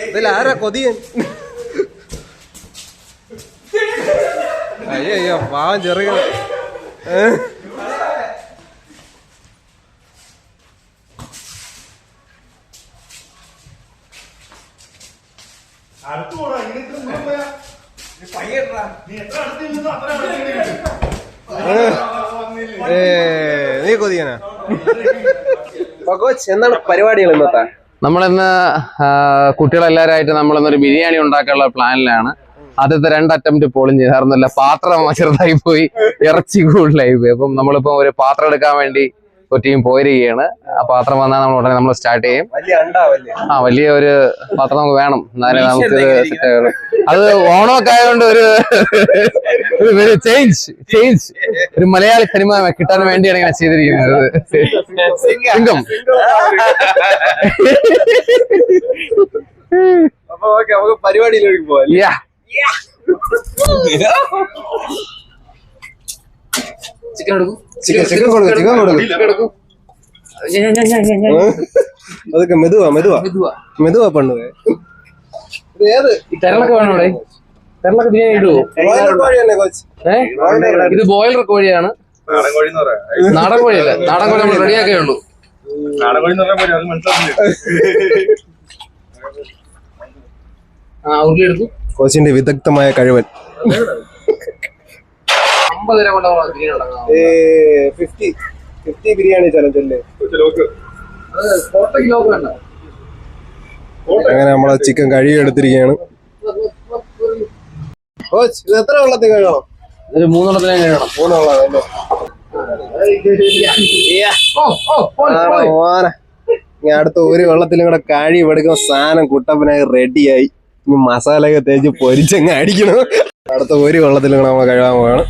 ഇതിലാരാ കൊതിയൻ? അയ്യോ പാവം ചെറിയ നീ കൊതിയനാ? എന്താണ് പരിപാടികൾ ഇന്നത്തെ? നമ്മളിന്ന് കുട്ടികളെല്ലാവരായിട്ട് നമ്മളിന്നൊരു ബിരിയാണി ഉണ്ടാക്കാനുള്ള പ്ലാനിലാണ്. ആദ്യത്തെ 2 അറ്റംപ്റ്റ് പോളും ചെയ്തായിരുന്നില്ല. പാത്രം ചെറുതായി പോയി, ഇറച്ചി കൂടുതലായി പോയി. അപ്പം നമ്മളിപ്പോ ഒരു പാത്രം എടുക്കാൻ വേണ്ടി ഒരു ടീം പോയിരിക്കുകയാണ്. ആ പാത്രം വന്നാൽ നമ്മൾ ഉടനെ നമ്മൾ സ്റ്റാർട്ട് ചെയ്യും. വലിയ ഒരു പാത്രം നമുക്ക് വേണം, എന്നാലേ നമുക്ക് സെറ്റ് ആകുള്ളൂ. അത് ഓണമൊക്കെ ആയതുകൊണ്ട് ഒരു ചേഞ്ച് ഒരു മലയാളി സിനിമ കിട്ടാൻ വേണ്ടിയാണ് ഇങ്ങനെ ചെയ്തിരിക്കുന്നത്. സിംഗം. പരിപാടിയിലേക്ക് പോവാം. അതൊക്കെ മെതുവാ പണ്ണുവേ. തെരളൊക്കെ വേണം ഇവിടെ. തെരളൊക്കെ ബിരിയാണി ഇടുവോ? ഇത് ബോയിലർ കോഴിയാണ്. നാടൻ കോഴിയല്ല. നാടൻ കോഴി നമ്മൾ റെഡിയാക്കേ ഉള്ളൂ. ഉരുളി എടുത്തു. കോച്ചിന്റെ വിദഗ്ധമായ കഴിവൻ. 50 രൂപ കൊണ്ട് ബിരിയാണി 50 ബിരിയാണി ചലഞ്ച് അല്ലേ? അങ്ങനെ നമ്മളെ ചിക്കൻ കഴുകി എടുത്തിരിക്കുകയാണ്. കോച്ച് ഇത് എത്ര വെള്ളത്തിൽ കഴുകണം? ഒരു 3 എണ്ണത്തിനെ കഴുകണം. 3 വെള്ളം. ഞാൻ അടുത്ത ഒരു വെള്ളത്തിലും കൂടെ കഴുകി എടുക്കുന്ന സാധനം കുട്ടപ്പനായി റെഡിയായി. ഇനി മസാലയൊക്കെ തേച്ച് പൊരിച്ചങ്ങ് അടിക്കണം. അടുത്ത ഒരു വെള്ളത്തിലും കൂടെ നമ്മൾ കഴുകാൻ പോവാണ്.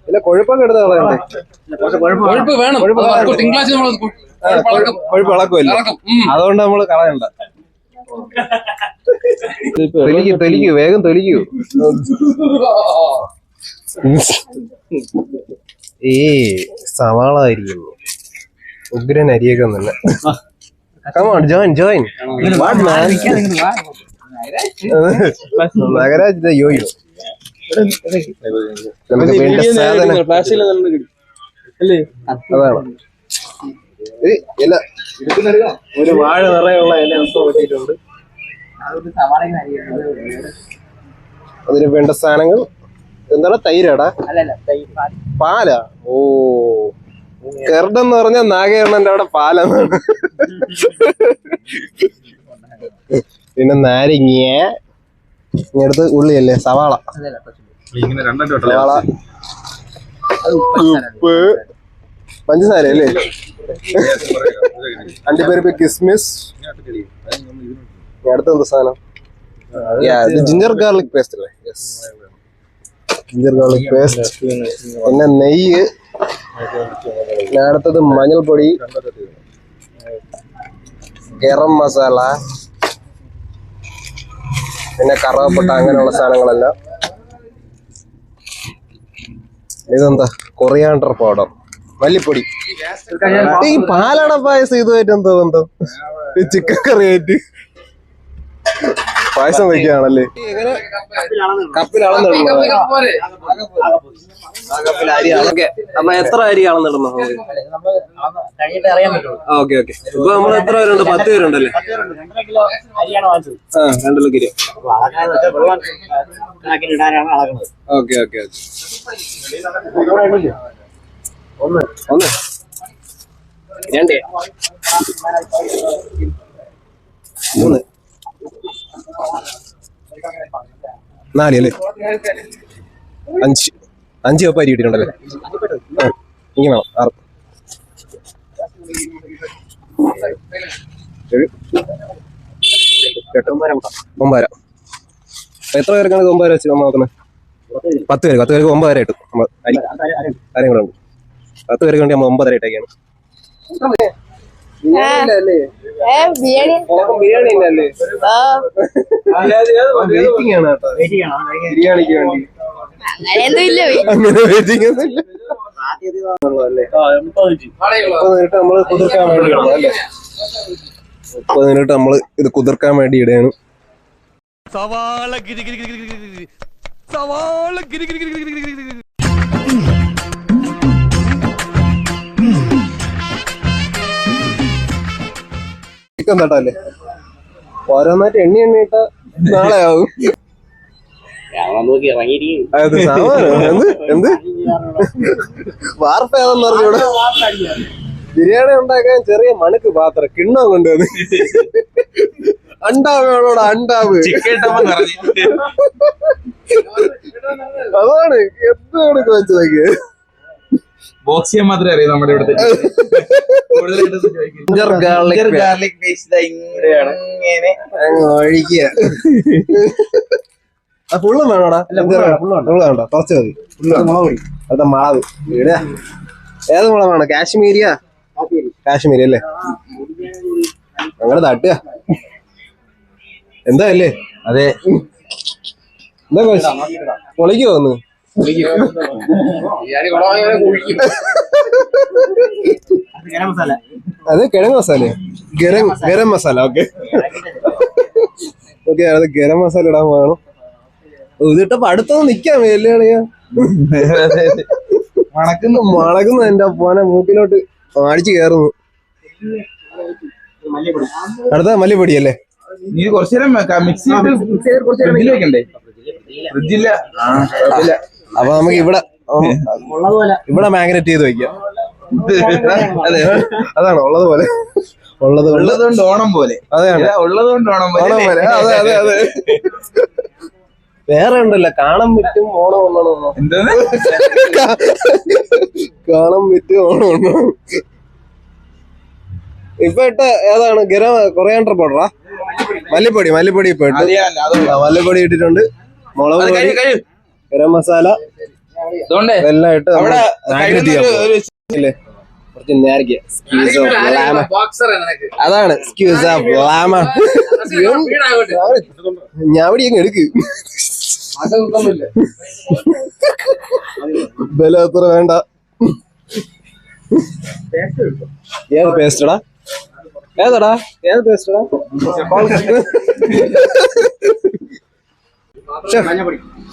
ഇല്ല കൊഴുപ്പൊക്കെ എടുത്ത് കളയണ്ടേ? കൊഴുപ്പ് ഇളക്കുമല്ലോ, അതുകൊണ്ട് നമ്മള് കളയണ്ട. തൊലിക്കൂ വേഗം തൊലിക്കൂ. സവാള അരിയുന്നു, ഉഗ്രൻ അരിയൊക്കെ തന്നെ. Come on, join. What man? Nagaraj the yo-yo. നമുക്ക് വേണ്ട സാധനം ഇല, ഒരു വാഴ നിറയുള്ള ഇല പറ്റിയിട്ടുണ്ട്. അതിന് വേണ്ട സാധനങ്ങൾ എന്താണ്? തൈരാടാ? പാലാ? ഓ, കെർഡെന്ന് പറഞ്ഞാൽ നാഗേണ്ണന്റെ അവിടെ പാലെന്നാണ്. പിന്നെ നാരങ്ങ, ഇങ്ങടുത്ത് ഉള്ളിയല്ലേ, സവാള, ഉപ്പ്, പഞ്ചസാര അല്ലേ, അണ്ടിപ്പരിപ്പ്, കിസ്മിസ്. അടുത്ത എന്താ സാധനം? ജിഞ്ചർ ഗാർലിക് പേസ്റ്റ് അല്ലേ? Ginger garlic paste. പിന്നെ നെയ്യ്. അടുത്തത് മഞ്ഞൾപ്പൊടി, ഗരം മസാല, പിന്നെ കറുവപ്പട്ട, അങ്ങനെയുള്ള സാധനങ്ങളെല്ലാം. ഇതെന്താ? കൊറിയാണ്ടർ പൗഡർ, മല്ലിപ്പൊടി. ഈ പാലട പായസം ഇതുമായിട്ട് എന്തോ ബന്ധം? ചിക്കൻ കറിയായിട്ട് പായസം വയ്ക്കുകയാണല്ലേ? കപ്പിലാണെന്നിടുന്നത്. അമ്മ എത്ര അരി ആണെന്നിടുന്നു? ഓക്കെ. ഇപ്പൊ നമ്മൾ എത്ര പേരുണ്ട്? 10 പേരുണ്ടല്ലേ? 2 കിലോ. ഓക്കെ. ഒന്ന് 2 3 4 അല്ലേ? 5 കപ്പ് അരി കിട്ടിയിട്ടുണ്ടല്ലേ? ഇങ്ങനെ 6 7 8 9. എത്ര പേർക്കാണ് 9 വെച്ച് നമ്മൾ നോക്കുന്നത്? 10 പേർക്ക് 9 ഇട്ടു. നമ്മൾ അരിയും കൂടെ ഉണ്ട്. 10 പേർക്ക് വേണ്ടി നമ്മൾ 9 ഇട്ടേക്കാണ്. ബിരിയാണി ബിരിയാണി ബിരിയാണി ഇല്ലല്ലേ വെയിറ്റിംഗ് ആണ് കേട്ടോ ബിരിയാണിക്ക് വേണ്ടി. അങ്ങനെയൊന്നും ഇല്ല അങ്ങനെ വെയിറ്റിംഗ് ഒന്നുമില്ല. നമ്മള് കുതിർക്കാൻ വേണ്ടി ഇടണം അല്ലേ? 30 മിനിറ്റ് നമ്മള് ഇത് കുതിർക്കാൻ വേണ്ടി ഇടുകയാണ്. സവാള ഗിരി ഗിരി ഗിരി ഗിരി ഗിരി സവാള ഗിരി ഗിരി ഗിരി ഗിരി ഗിരി. ചിക്കൻ തട്ടല്ലേ ഓരോന്നായിട്ട് എണ്ണി ഇട്ട നാളെ ആവും. അത് സാമാനം എന്ത് വാർത്ത ഏതെന്ന് പറഞ്ഞൂടെ? ബിരിയാണി ഉണ്ടാക്കാൻ ചെറിയ മണക്ക് പാത്രം കിണ്ണം കൊണ്ടുവന്ന് അണ്ടാവോട് അണ്ടാവ് അതാണ് എന്താണ് വെച്ചതൊക്കെ. ബോക്സിയ മാത്രമേ അറിയാം നമ്മുടെ ഇവിടുത്തെ ഗാർലിക് പേസ്റ്റ് ഒഴിക്കുക. ഫുള്ളും വേണോടാ? ഫുള്ള് വേണ്ട, കുറച്ച് മതി. അതെ മുളക് ഇടുക. ഏത് മുളകാണ്? കാശ്മീരിയാ? കാശ്മീരി അല്ലേ? അങ്ങനെ തട്ടുക. എന്താ അല്ലേ? അതെ. എന്താ പൊളിക്കോ ഒന്ന്? അത് കിഴങ്ങ് മസാല, ഗരം മസാല. ഓക്കെ ഓക്കെ, അത് ഗരം മസാല ഇടാൻ വേണം. ഇതിട്ടപ്പോ അടുത്തൊന്നും നിക്കാൻ വയ്യല്ലേ? മണക്കുന്നു എന്റെ പോനെ മൂക്കിലോട്ട് അടിച്ചു കയറുന്നു. അടുത്ത മല്ലിപ്പൊടി അല്ലേ? നീ കുറച്ചു നേരം മിക്സ് ഫ്രിഡ്ജിൽ വെക്കണ്ടേ? ഫ്രിഡ്ജില്ല. അപ്പൊ നമുക്ക് ഇവിടെ മാഗ്നറ്റ് ചെയ്ത് വെക്കാം. അതെ, അതാണ് ഉള്ളത് പോലെ. ഉള്ളത് കൊണ്ട് ഓണം പോലെ. അതെയാണ് ഉള്ളത് കൊണ്ട് ഓണം പോലെ. അതെ അതെ അതെ. വേറെ ഉണ്ടല്ലോ കാണാൻ പറ്റും ഓണം ഒന്നാണോ? എന്താണ് കാണാൻ പറ്റും ഓണം ഒന്നോ? ഇപ്പൊ ഇട്ട ഏതാണ്? കൊറിയാണ്ടർ പൗഡറാ? മല്ലിപ്പൊടി ഇപ്പൊ ഇട്ട്. മല്ലിപ്പൊടി ഇട്ടിട്ടുണ്ട്, മുളക് പൊടി, ഗരം മസാല എല്ലാം ഇട്ട് കുറച്ച് നേരിക്കുക. അതാണ് ഞാവടി അങ്ങ് എടുക്ക്. ബല അത്ര വേണ്ട. ഏത് പേസ്റ്റടാ? ഏത് പേസ്റ്റടാ?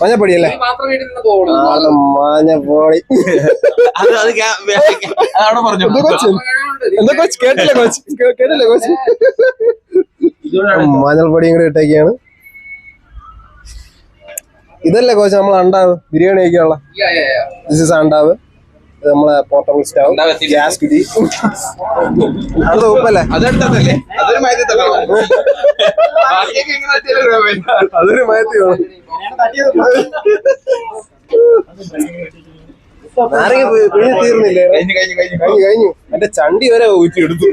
മഞ്ഞപ്പൊടി അല്ലേ? മഞ്ഞപ്പൊടി. എന്താ കോച്ച് കേട്ടില്ല? കോച്ച് മഞ്ഞൾപ്പൊടിയും കൂടെ ഇട്ടേക്കാണ്. ഇതല്ലേ കോച്ച് നമ്മളെ അണ്ടാവ് ബിരിയാണി കഴിക്കാനുള്ള? ദിസ് ഇസ് അണ്ടാവ്. നമ്മളെ പോർട്ടബിൾ സ്റ്റൗ, ഗ്യാസ് കുറ്റി. അത് ഉപ്പല്ലേ? അതൊരു മയത്തി വേണം. നാരങ്ങ പിഴിഞ്ഞ് തീർന്നില്ലേ? കഴിഞ്ഞു. എന്റെ ചണ്ടി വരെ ഊറ്റിയെടുത്തു.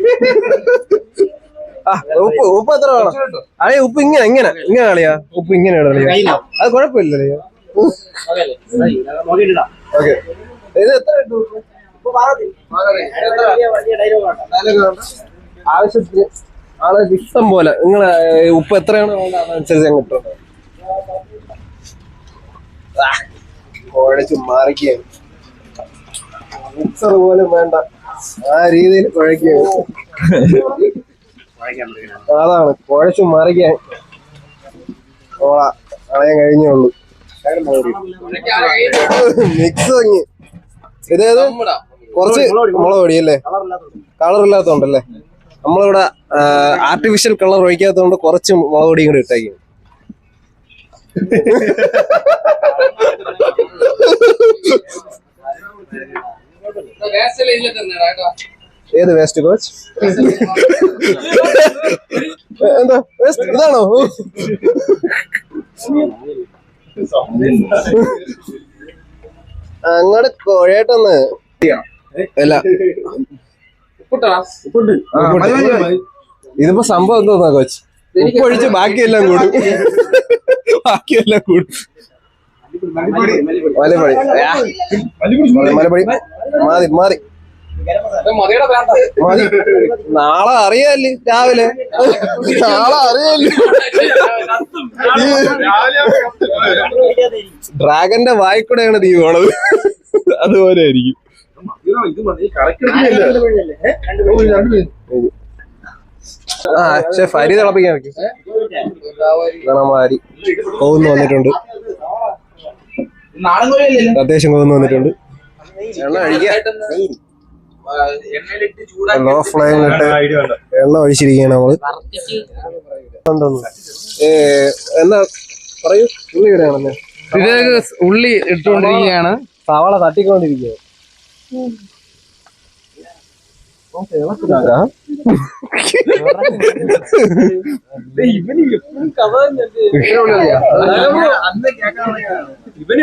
ഉപ്പ് എത്ര വേണം? അതെ, ഉപ്പ് ഇങ്ങനെ കളിയാ. ഉപ്പ് ഇങ്ങനെ ഇടലിയാ, അത് കുഴപ്പമില്ലല്ലേ? ഓക്കെ, ഇത് എത്ര ഇട്ടു? ആവശ്യത്തിന് ആളുകൾക്ക് ഇഷ്ടം പോലെ. നിങ്ങളെ ഉപ്പ് എത്രയാണ് വേണ്ട അതനുസരിച്ച് ഞാൻ കിട്ടും. കുഴച്ച് മാറിക്കുകയാണ്. മിക്സർ പോലും വേണ്ട, ആ രീതിയിൽ കുഴക്കുകയാണ്. അതാണ് കുഴച്ച് മറിക്കാൻ കളയാൻ കഴിഞ്ഞുള്ളൂ. മിക്സ് തങ്ങി. ഇതേത്? കുറച്ച് മുളക് പൊടി അല്ലേ? കളർ ഇല്ലാത്തോണ്ടല്ലേ? നമ്മളിവിടെ ആർട്ടിഫിഷ്യൽ കളർ ഒഴിക്കാത്തോണ്ട് കുറച്ച് മുളക് പൊടിയും കൂടെ ഇട്ടേക്കും. ഏത് വേസ്റ്റ് കോച്ച്? എന്താ വേസ്റ്റ്? ഇതാണോ? അങ്ങോട്ട് കോഴേട്ടൊന്ന് അല്ല. ഇതിപ്പോ സംഭവം എന്തോന്നാ കോച്ച്? ഉപ്പ് ഒഴിച്ച് ബാക്കിയെല്ലാം കൂടും. മലപ്പൊടി മാറി മതി. നാളെ അറിയാല്ലേ രാവിലെ, നാളെ അറിയാല്ലേ. ഡ്രാഗന്റെ വായിക്കൂടെയാണ് തീ പോണത്, അതുപോലെ ആയിരിക്കും. ആ ഷെഫ് അരി തിളപ്പിക്കാൻ വെക്കും. നമ്മളെ അരി കോന്ന് വന്നിട്ടുണ്ട്, അത്യാവശ്യം കോന്ന് വന്നിട്ടുണ്ട്. എണ്ണ ഒഴിക്കാൻ ലോ ഫ്ലെയിമിലിട്ട് എണ്ണ ഒഴിച്ചിരിക്കുകയാണ് നമ്മള്. എന്താ പറയൂ, ഉള്ളി ഇടുകയാണെന്ന്. ഇതിലേക്ക് ഉള്ളി ഇട്ടുകൊണ്ടിരിക്കുകയാണ്, സവാള തട്ടിക്കൊണ്ടിരിക്കുക. ഇവൻ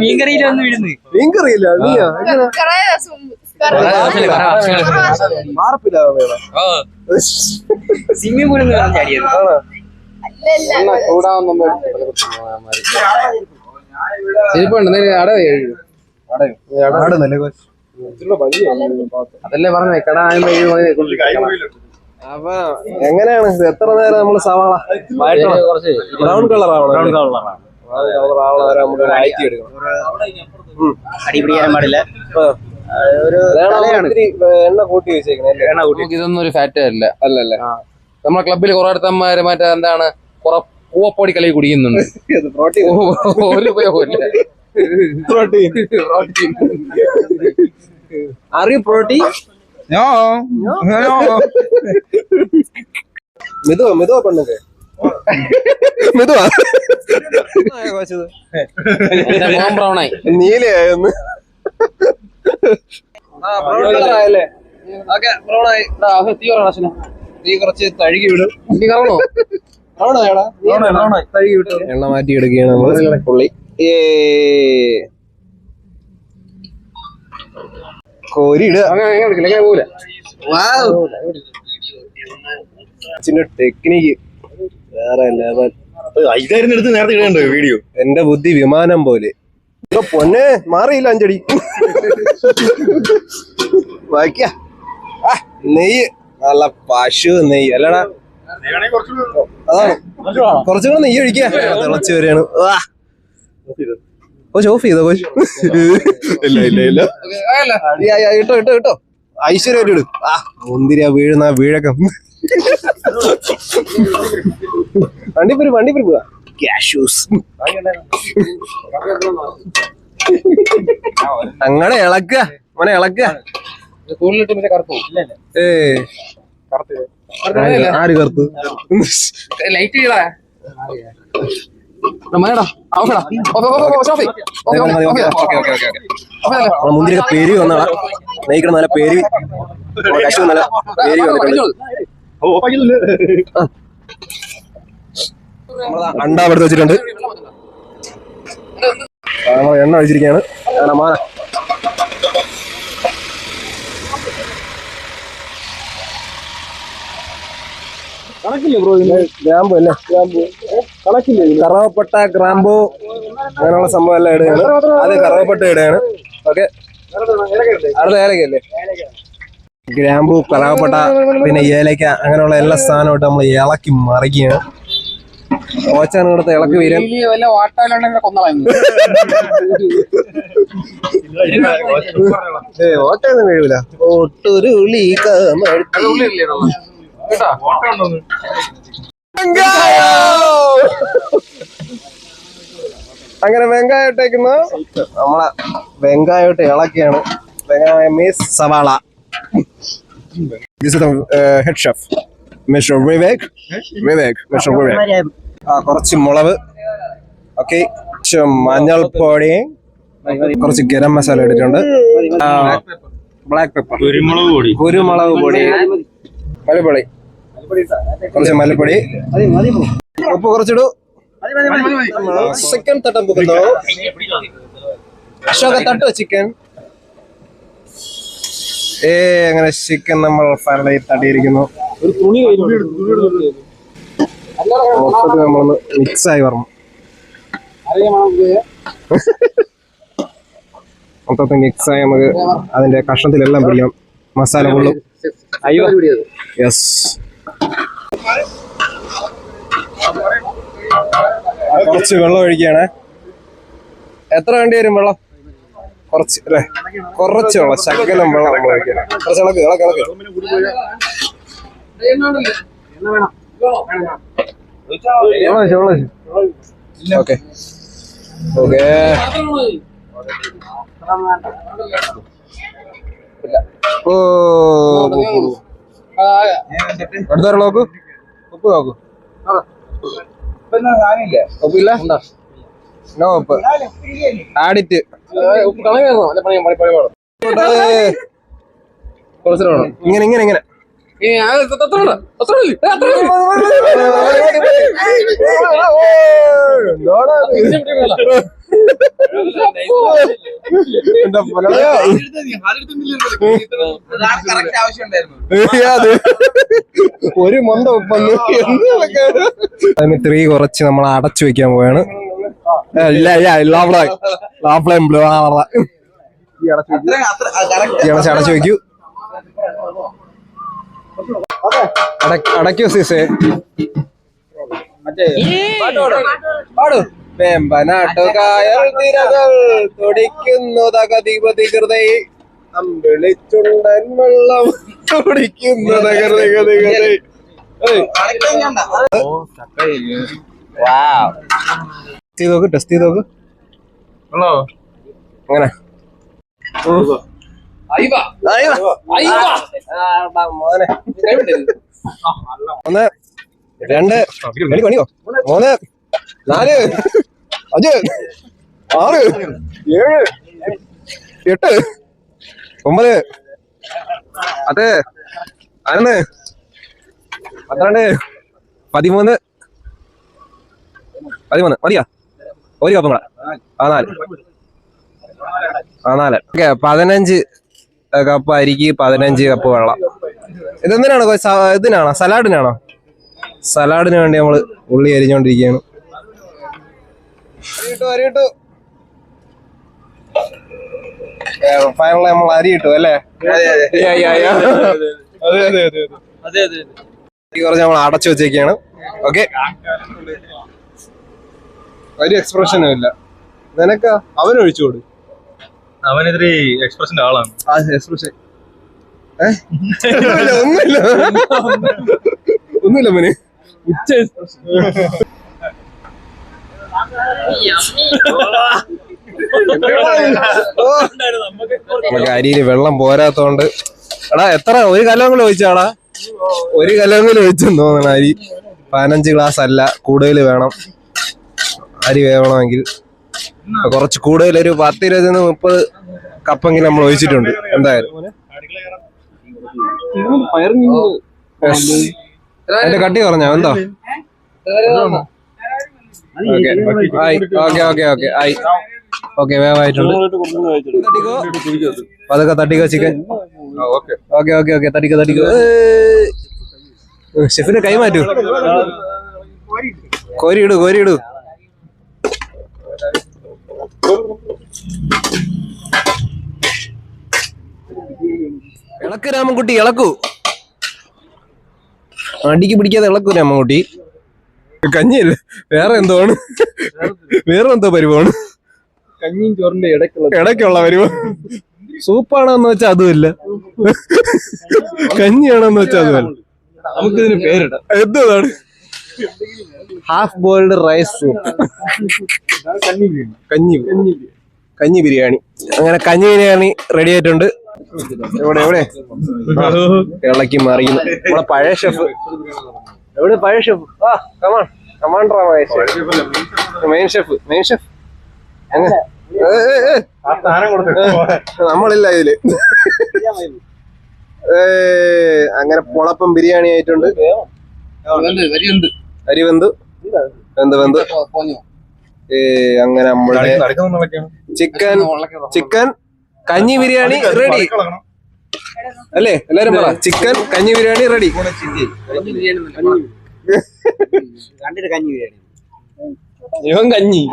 മീൻകറിയിലൊന്നും ഇടുന്നു. മീൻകറിയില്ല, നീയാ മാർപ്പില്ല സ്വിമ്മിംഗ് പൂളിൽ നിന്ന് ചാടിയത്. അതല്ലേ പറഞ്ഞേ കട. അപ്പൊ എങ്ങനെയാണ് ഇത്? എത്ര നേരം നമ്മള് സവാള ബ്രൗൺ കളർ ആവണം, നമുക്ക് വഴറ്റി എടുക്കണം. അടിപിടിയാൻ പാടില്ല. എണ്ണ കൂട്ടി വെച്ചേക്കണേ. ഇതൊന്നും ഒരു ഫാറ്റ് അല്ല. അല്ലല്ലേ, നമ്മളെ ക്ലബിൽ കുറെ അടുത്തന്മാര് മറ്റേ എന്താണ് കുറെ പൂവപ്പൊടി കളി കുടിക്കുന്നുണ്ട്. ഒരു ഉപയോഗമില്ല. പ്രോട്ടീൻ മെതുവാ പെണ്ണൊക്കെ മെതുവാ ബ്രൗണായി നീലയായൊന്ന് ല്ലേ. നീ കുറച്ച് തഴുകി വിടും. തഴുകി വിട്ടു. എണ്ണ മാറ്റി എടുക്കുകയാണ് നമ്മള്. പുള്ളി കോരിയിടുക. ടെക്നിക്ക് വേറെ ലെവൽ. ഇതായിരുന്നു എടുത്ത് നേരത്തെ ഇടണ്ടോ വീഡിയോ? എന്റെ ബുദ്ധി വിമാനം പോലെ. പൊന്നെ മാറിയില്ല അഞ്ചടി. ബാക്കിയാ നെയ്യ്, നല്ല പശു നെയ്യ് അല്ലടാ. അതാണ് കുറച്ചുകൂടെ നെയ്യ് ഒഴിക്കുക. തിളച്ച് വരെയാണ്. ഓഫ് ചെയ്തോ? ഇല്ല ഇട്ടോ ഇട്ടോ ഇട്ടോ. ഐശ്വര്യമായിട്ട് ഇടും. മുന്തിരിയാ വീഴുന്ന വീഴക്കം. വണ്ടിപ്പരിപ്പ് കാഷ്യൂസ് അങ്ങനെ ഇളക്കുക, മോനെ ഇളക്കുക. ആര് കറുത്തു? ലൈറ്റ് മുന്തിരിയൊക്കെ പേര് വന്നാളാ. നെയ്ക്കണം നല്ല പേര്, കാശു നല്ല പേര് വന്നിട്ടുണ്ട്. അണ്ട എടുത്ത് വെച്ചിട്ടുണ്ട്. നമ്മൾ എണ്ണ ഒഴിച്ചിരിക്കുകയാണ്. മാന കണക്കില്ലേ ബ്രോ? ഗ്രാമ്പു അല്ലേ? കണക്കില്ലേ? കറുവപ്പട്ട, ഗ്രാമ്പു അങ്ങനെയുള്ള സംഭവം എല്ലാം ഇടുകയാണ്. അത് കറുവപ്പട്ട ഇടുകയാണ്. ഓക്കെ, അടുത്ത ഏലക്കല്ലേ? ഗ്രാമ്പു, കറുവപ്പട്ട, പിന്നെ ഏലക്ക അങ്ങനെയുള്ള എല്ലാ സാധനവും ഇട്ട് നമ്മൾ ഇളക്കി മറിക്കുകയാണ്. ഓച്ചാണ് ഇവിടുത്തെ ഇളക്കി വീരൻ. ഓച്ചൊന്നും വീഴൂല. ഒട്ടുരുളി അങ്ങനെ വെങ്കായം ഇട്ടേക്കുന്ന നമ്മളെ വെങ്കായം ഇട്ട് ഇളക്കിയാണ്. വെങ്കായം മീൻസ് സവാള. This is the head chef, Mr. Vivek. Mr. Vivek. കുറച്ച് മുളക്, ഓക്കെ, മഞ്ഞൾപ്പൊടി, കുറച്ച് ഗരം മസാല ഇട്ടിട്ടുണ്ട്, ബ്ലാക്ക് പെപ്പർ, കുരുമുളക് പൊടി, മല്ലിപ്പൊടി, കുറച്ച് മല്ലിപ്പൊടി, ഉപ്പ് കുറച്ചിടൂ. ചിക്കൻ തട്ടം പൊക്കുന്നു. അശോക തട്ടോ ചിക്കൻ. അങ്ങനെ ചിക്കൻ നമ്മൾ ഫൈനലായി തട്ടിയിരിക്കുന്നു. മൊത്തത്തിൽ നമ്മളൊന്ന് മിക്സ് ആയി വരണം. മൊത്തത്തിൽ മിക്സ് ആയി നമുക്ക് അതിന്റെ കഷ്ണത്തിലെല്ലാം പിടിക്കണം. മസാല കൊള്ളും. യെസ്. കുറച്ച് വെള്ളം ഒഴിക്കുകയാണ്. എത്ര വേണ്ടി വരും വെള്ളം? കുറച്ച് അല്ലേ? കുറച്ച് വെള്ളം, ശകലം വെള്ളം നമ്മൾ ഒഴിക്കണം. കുറച്ച് ഇളക്ക്. ഓക്കെ ഓ അടുത്ത നോക്കൂ. ഉപ്പ് നോക്കൂ. ഉപ്പില്ല? നോ ഉപ്പ്. ആഡിറ്റ് ഇങ്ങനെ ഒരു മൊന്ത ഉപ്പന്ന്. അതിന് 3 കുറച്ച് നമ്മൾ അടച്ചു വെക്കാൻ പോവാണ്. അടച്ചു വെക്കൂ. അടയ്ക്കോ സീസേ. വേമ്പനാട്ടുകായൽ തിരകൾ തുടിക്കുന്നു തകതിപതികൃതൈ അമ്പിളിച്ചുണ്ടൻ വെള്ളം തുടിക്കുന്നു തകൃതികൃതൈ. ടെസ്റ്റ് ചെയ്ത് നോക്ക്. അങ്ങനെ ഒന്ന് 2 പണിയോ 3 4 5 6 7 8 9 10 11 12 13 മതിയാ? ഒരു കപ്പം കൂടെ. 4 ഓക്കെ. 15 കപ്പ് അരിക്ക് 15 കപ്പ് വെള്ളം. ഇതെന്തിനാണ്? ഇതിനാണോ? സലാഡിനാണോ? സലാഡിന് വേണ്ടി നമ്മള് ഉള്ളി അരിഞ്ഞോണ്ടിരിക്കുകയാണ്. അരിയിട്ടു ഫൈനൽ നമ്മൾ അരി ഇട്ടു അല്ലേ? കുറച്ച് നമ്മൾ അടച്ചു വെച്ചേക്കാണ്. ഓക്കെ. ഒരു എക്സ്പ്രഷനും ഇല്ല. നിനക്ക് അവനൊഴിച്ചു കൊടു. അവനെതിരെ എക്സ്പ്രഷന്റെ ആളാണ്. ഒന്നുമില്ല മോനെ. നമുക്ക് അരിയിൽ വെള്ളം പോരാത്തോണ്ട് എടാ എത്ര ഒരു കലമെങ്കിലും ഒഴിച്ചാടാ? ഒരു കലമെങ്കിലും ഒഴിച്ചെന്ന് തോന്നണം. അരി 15 ഗ്ലാസ് അല്ല, കൂടുതൽ വേണം അരി വേവണമെങ്കിൽ. കുറച്ച് കൂടുതൽ ഒരു 10, 20, 30 കപ്പെങ്കിലും നമ്മൾ ഒഴിച്ചിട്ടുണ്ട് എന്തായാലും. എന്റെ കട്ടി പറഞ്ഞോ എന്താ? ഓക്കെ വേവായിട്ടുണ്ട്. അതൊക്കെ തട്ടിക്കോ ചിക്കൻ. ഓക്കെ തട്ടിക്കോ. ഷെഫിന്റെ കൈ മാറ്റൂ. കോരിയിടൂ. ഇളക്ക് രാമൻകുട്ടി, ഇളക്കൂ. അടിക്ക് പിടിക്കാതെ ഇളക്കൂ രാമൻകുട്ടി. കഞ്ഞിയല്ലേ, വേറെ എന്തോ പരിവാണ്. കഞ്ഞിയും ചോറിന്റെ ഇടയ്ക്കുള്ള പരിവാ. സൂപ്പാണോന്ന് വെച്ചാൽ അതുമില്ല, കഞ്ഞിയാണോന്ന് വെച്ചാൽ അതുമല്ല. നമുക്കിതിന് പേരിടാം. എന്താണ്? ഹാഫ് ബോയിൽഡ് റൈസ് സൂപ്പ്, കഞ്ഞി ബിരിയാണി. അങ്ങനെ കഞ്ഞി ബിരിയാണി റെഡി ആയിട്ടുണ്ട്. എവിടെ ഇളക്കി മറിയുന്നു നമ്മളെ പഴയ ഷെഫ്. എവിടെ പഴയ ഷെഫ്? Commander main chef. നമ്മളില്ല ഇതില്. അങ്ങനെ പൊളപ്പം ബിരിയാണി ആയിട്ടുണ്ട്. അരി വെന്തു. അങ്ങനെ നമ്മളുടെ ചിക്കൻ കഞ്ഞി ബിരിയാണി റെഡി അല്ലേ? എല്ലാരും പറ, ചിക്കൻ കഞ്ഞി ബിരിയാണി റെഡി. ഇവൻ കഞ്ഞി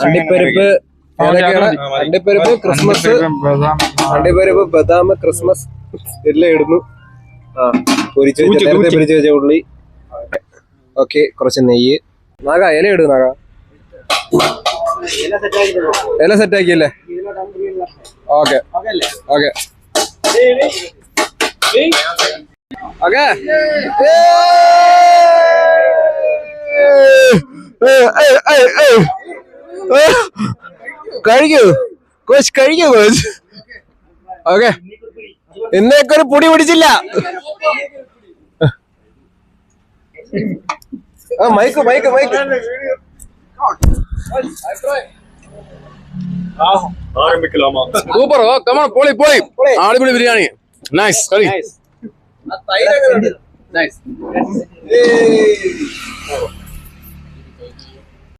അണ്ടിപ്പരിപ്പ് അണ്ടിപ്പരിപ്പ് ക്രിസ്മസ് അണ്ടിപ്പരിപ്പ് ബദാം ക്രിസ്മസ് എല്ലാം ഇടുന്നു. പൊരിച്ച് വെച്ച ഉള്ളി. ഓക്കെ, കുറച്ച് നെയ്യ്. നാഗ ഇല ഇടും. നാഗ ഇല സെറ്റ് ആക്കിയല്ലേ? Okay okay okay. കഴിക്കൂ കോച്ച്, കഴിക്കൂ കോച്ച്. ഓക്കെ, ഇന്നേക്ക് ഒരു പൊടി പിടിച്ചില്ല. Mike mike mike. Super. Oh come on, പൊളി പൊളി, അടിപൊളി ബിരിയാണി. നൈസ് കളി. നൈസ്.